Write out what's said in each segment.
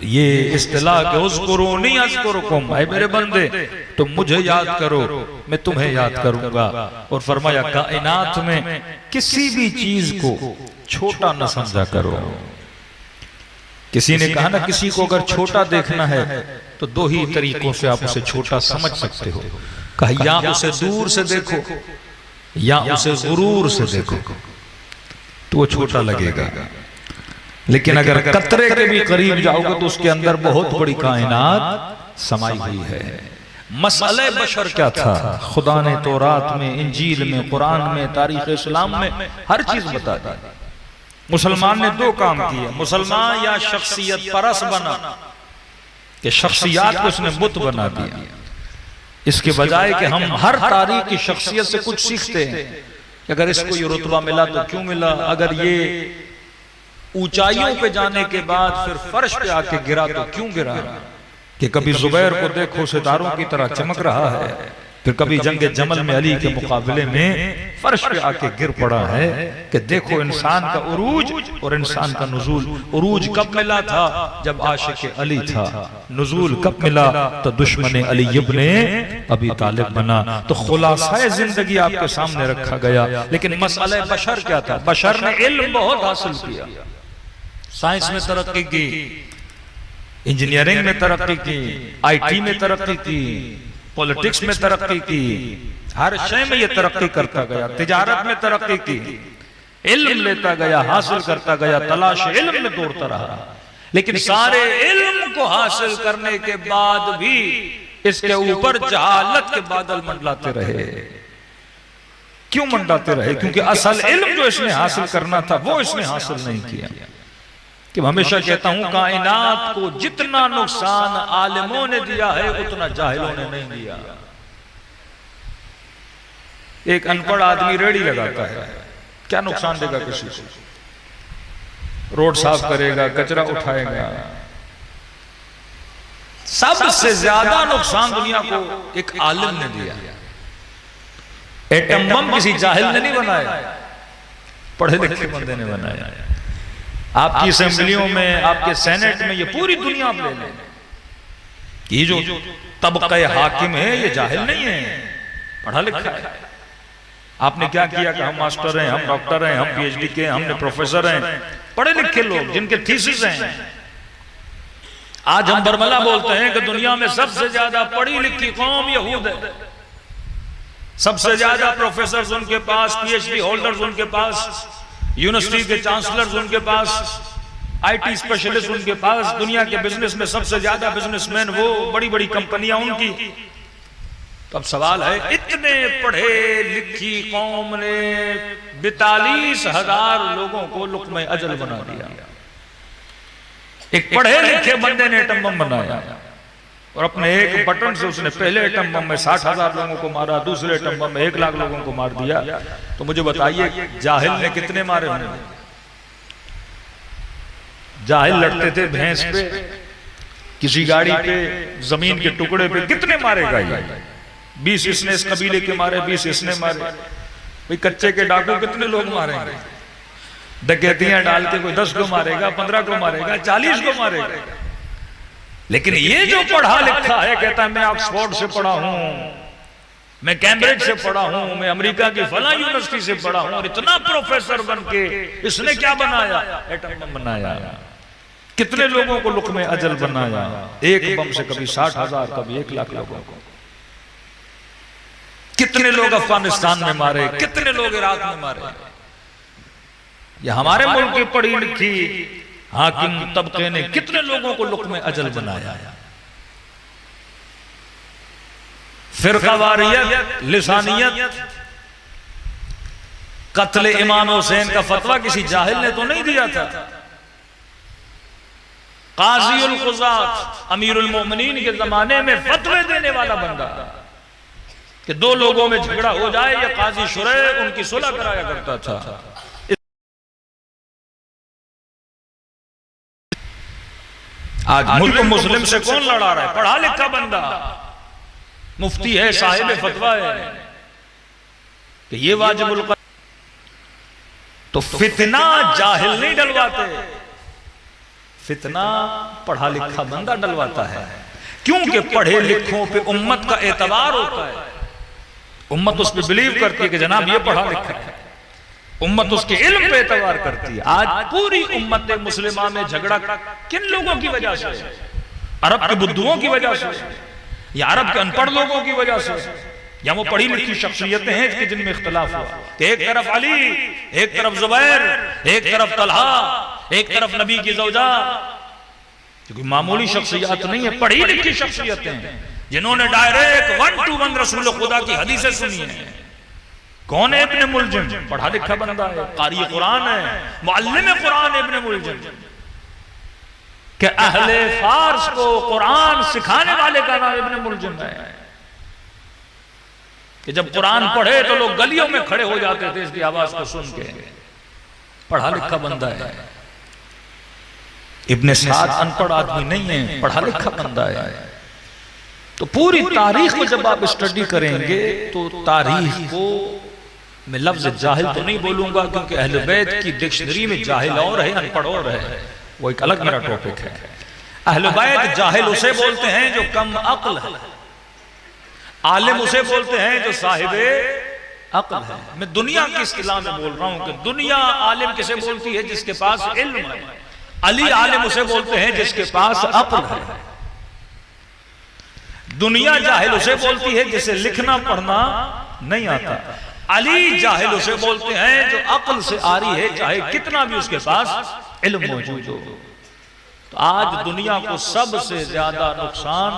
ये इस्तिलाह के उज़्कुरूनी अज़्कुरुकुम, ऐ मेरे बंदे तुम मुझे याद करो मैं तुम्हें याद करूंगा। और फरमाया कायनात में किसी भी चीज को छोटा न समझा करो। किसी ने कहा ना किसी को अगर छोटा देखना है तो दो ही तरीकों से आप उसे छोटा समझ सकते हो। कहा या उसे दूर से देखो या उसे गुरूर से देखो तो वो छोटा लगेगा, लेकिन अगर कतरे के भी करीब जाओगे तो उसके अंदर बहुत बड़ी कायनात समाई हुई है। मसले बशर क्या था, खुदा ने तौरात में, इंजील में, कुरान में, तारीख इस्लाम में हर चीज बता दी। मुसलमान ने दो काम किए, मुसलमान या शख्सियत परस बना कि शख्सियत को उसने बुत बना दिया, इसके बजाय कि हम हर तारीख की शख्सियत से कुछ सीखते हैं कि अगर इसको ये रुतबा मिला तो क्यों मिला, अगर ये ऊंचाइयों पे जाने के बाद फिर फर्श पे आके गिरा तो क्यों गिरा, कि कभी जुबैर को देखो सितारों की तरह चमक रहा है, फिर कभी जंगे जमल में अली के मुकाबले में फर्श पे आके गिर पड़ा है, कि देखो इंसान का उरूज और इंसान का नुजूल। उरूज कब मिला था, जब आशिक अली था। नुजूल कब मिला, तो दुश्मन अली इब्ने अबी तालिब बना। तो खुलासाए जिंदगी आपके सामने रखा गया। लेकिन मसले बशर क्या था, बशर ने इल्म बहुत हासिल किया, साइंस में तरक्की की, इंजीनियरिंग में तरक्की की, आईटी में तरक्की की, पॉलिटिक्स में तरक्की की, हर शय में ये तरक्की करता गया, तिजारत में तरक्की की, इल्म लेता गया, हासिल करता गया, तलाश इल्म में दौड़ता रहा। लेकिन सारे इल्म को हासिल करने के बाद भी इसके ऊपर जहालत के बादल मंडलाते रहे। क्यों मंडलाते रहे, क्योंकि असल इल्म जो इसने हासिल करना था वो इसने हासिल नहीं किया। कि हमेशा कहता हूं कायनात को जितना नुकसान आलिमों ने दिया है उतना जाहिलों ने नहीं दिया। एक अनपढ़ आदमी रेड़ी लगाता है, क्या नुकसान देगा किसी को, रोड साफ करेगा, कचरा उठाएगा। सबसे ज्यादा नुकसान दुनिया को एक आलिम ने दिया। एटम बम किसी जाहिल ने नहीं बनाया, पढ़े लिखे बंदे ने बनाया। आपकी असेंबलियों में, आपके सेनेट में, ये पूरी दुनिया आप ले लें, ये जो तबका हाकिम है ये जाहिल नहीं है, पढ़ा लिखा है। आपने क्या किया कि हम मास्टर हैं, हम डॉक्टर हैं, हम पीएचडी के, हमने प्रोफेसर हैं, पढ़े लिखे लोग जिनके थीसिस हैं। आज हम बरमला बोलते हैं कि दुनिया में सबसे ज्यादा पढ़ी लिखी कौम यहूद है, सबसे ज्यादा प्रोफेसर उनके पास, पीएचडी होल्डर्स उनके पास, यूनिवर्सिटी के चांसलर्स उनके पास, आईटी स्पेशलिस्ट उनके पास, दुनिया के बिजनेस में सबसे ज्यादा बिजनेसमैन वो, बड़ी बड़ी कंपनियां उनकी। तो अब सवाल है, इतने पढ़े लिखी कौम ने 42,000 लोगों को लुक़्मे अजल बना दिया। एक पढ़े लिखे बंदे ने एटम बम बनाया और अपने एक बटन से उसने पहले एटम बम में 60,000 लोगों को मारा, दूसरे एटम बम में 1 लाख लोगों को मार दिया। तो मुझे बताइए जाहिल ने कितने मारे होंगे? जाहिल लड़ते थे भैंस पे, किसी गाड़ी पे, जमीन के टुकड़े पे, कितने मारेगा ये? 20 इसने इस कबीले के मारे, 20 इसने मारे। भाई कच्चे के डाकू कितने लोग मारेंगे? डकैतियां डाल के कोई 10 को मारेगा, 15 को मारेगा, 40 को मारेगा। लेकिन ये जो पढ़ा लिखा है कहता है मैं ऑक्सफोर्ड से पढ़ा हूं, मैं कैम्ब्रिज से पढ़ा हूं, मैं अमेरिका की फला यूनिवर्सिटी से पढ़ा हूं, और इतना प्रोफेसर बन के इसने क्या बनाया? एटम बम बनाया। कितने लोगों को लुक़्मे अजल बनाया? एक बम से कभी 60,000, कभी 1 लाख लोगों को। कितने लोग अफगानिस्तान में मारे, कितने लोग इराक में मारे। ये हमारे मुल्क की पढ़ी लिखी हाकिम तबके ने कितने लोगों को लुक़्मे अजल बनाया। फिरकावारियत, लिसानियत, कत्ल इमाम हुसैन का फतवा किसी जाहिल ने तो नहीं दिया था। काज़ी उल क़ुज़ात, अमीरुल मोमिनीन के जमाने में फतवे देने वाला बंदा कि 2 लोगों में झगड़ा हो जाए या काज़ी शुरैह उनकी सुलह कराया करता था। आज मुल्क मुस्लिम से कौन लड़ा रहा है? पढ़ा लिखा बंदा, मुफ्ती है, साहिब फतवा है कि ये वाजिबुल क़त्ल। तो फितना जाहिल नहीं डलवाते, फितना पढ़ा लिखा बंदा डलवाता है, क्योंकि पढ़े लिखों पे उम्मत का एतबार होता है। उम्मत उस पर बिलीव करती है कि जनाब ये पढ़ा लिखा है, उम्मत उसके इल्म पे एतबार करती है। आज पूरी उम्मत मुस्लिमा में झगड़ा किन लोगों की वजह से? अरब के बुद्धुओं की वजह से, या अरब के अनपढ़ लोगों की वजह से, या वो पढ़ी लिखी शख्सियतें हैं कि जिनमें इख्तिलाफ हुआ कि एक तरफ अली, एक तरफ जुबैर, एक तरफ तलहा, एक तरफ नबी की ज़ौजा। क्योंकि मामूली शख्सियत नहीं है, पढ़ी लिखी शख्सियतें हैं जिन्होंने डायरेक्ट 1 to 1 रसूल खुदा की हदीसें सुनी है। कौन है इब्ने मुलजिम? पढ़ा लिखा बंदा है, कारी कुरान है, मुअल्लिम कुरान इब्ने मुलजिम। कि अहले फारस को कुरान सिखाने वाले का नाम इब्ने मुलजिम है। कि जब कुरान पढ़े तो लोग गलियों में खड़े हो जाते थे इसकी आवाज को सुन के। पढ़ा लिखा बंदा है। इब्ने साद अनपढ़ आदमी नहीं है, पढ़ा लिखा बंदा है। तो पूरी तारीख को जब आप स्टडी करेंगे तो तारीख को मैं लफ्ज जाहिल तो नहीं बोलूंगा, क्योंकि अहले बैत की डिक्शनरी में जाहिल और है, अनपढ़ और है, वो एक अलग मेरा टॉपिक है। अहले बैत जाहिल उसे बोलते हैं जो कम अक्ल है, आलिम उसे बोलते हैं जो साहिबे अक्ल है। मैं दुनिया की इस्तिलाह में बोल रहा हूं कि दुनिया आलिम किसे बोलती है? जिसके पास इल्म है। अली आलिम उसे बोलते हैं जिसके पास अक्ल है। दुनिया जाहिल उसे बोलती है जिसे लिखना पढ़ना नहीं आता। अली जाहिल उसे बोलते हैं जो अक्ल से आ रही है, चाहे कितना भी उसके पास इल्म मौजूद हो। तो आज दुनिया को सबसे ज्यादा नुकसान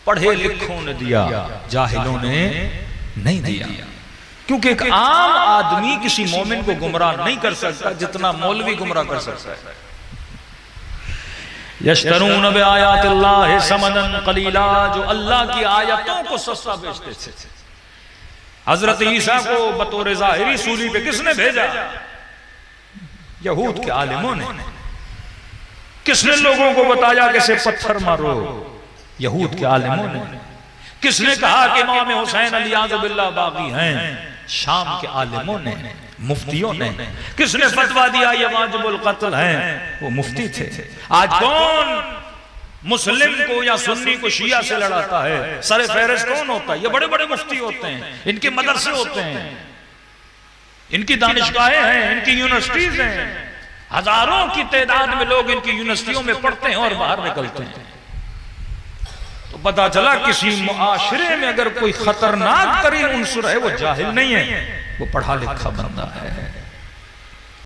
पढ़े लिखों ने दिया, जाहिलों ने नहीं दिया। क्योंकि एक आम आदमी किसी मोमिन को गुमराह नहीं कर सकता जितना मौलवी गुमराह कर सकता है। यश्तरून बिआयातिल्लाहि समनन कलीला, जो अल्लाह की आयतों को सस्ता बेचते थे। हजरत ईसा को बतौर ज़ाहिरी सूली पे किसने भेजा? यहूद के आलिमों ने। किसने लोगों को बताया कैसे पत्थर मारो? यहूद के आलिमों ने। किसने कहा कि इमाम हुसैन अलियाज़ बिल्लाह बागी हैं? शाम के आलिमों ने, मुफ्तियों ने। किसने फतवा दिया ये वाजिबुल कत्ल हैं? वो मुफ्ती थे। आज कौन मुस्लिम को या सुन्नी को शिया से लड़ाता है? सर फहरिस्त कौन होता है? ये बड़े बड़े मुफ्ती होते हैं, इनके मदरसे होते हैं, इनकी दानिशगाहें हैं, इनकी यूनिवर्सिटीज हैं। हजारों की तादाद में लोग इनकी यूनिवर्सिटियों में पढ़ते हैं और बाहर निकलते हैं। तो पता चला किसी मुआशरे में अगर कोई खतरनाक तरीन उन्सुर है वो जाहिल नहीं है, वो पढ़ा लिखा बंदा है।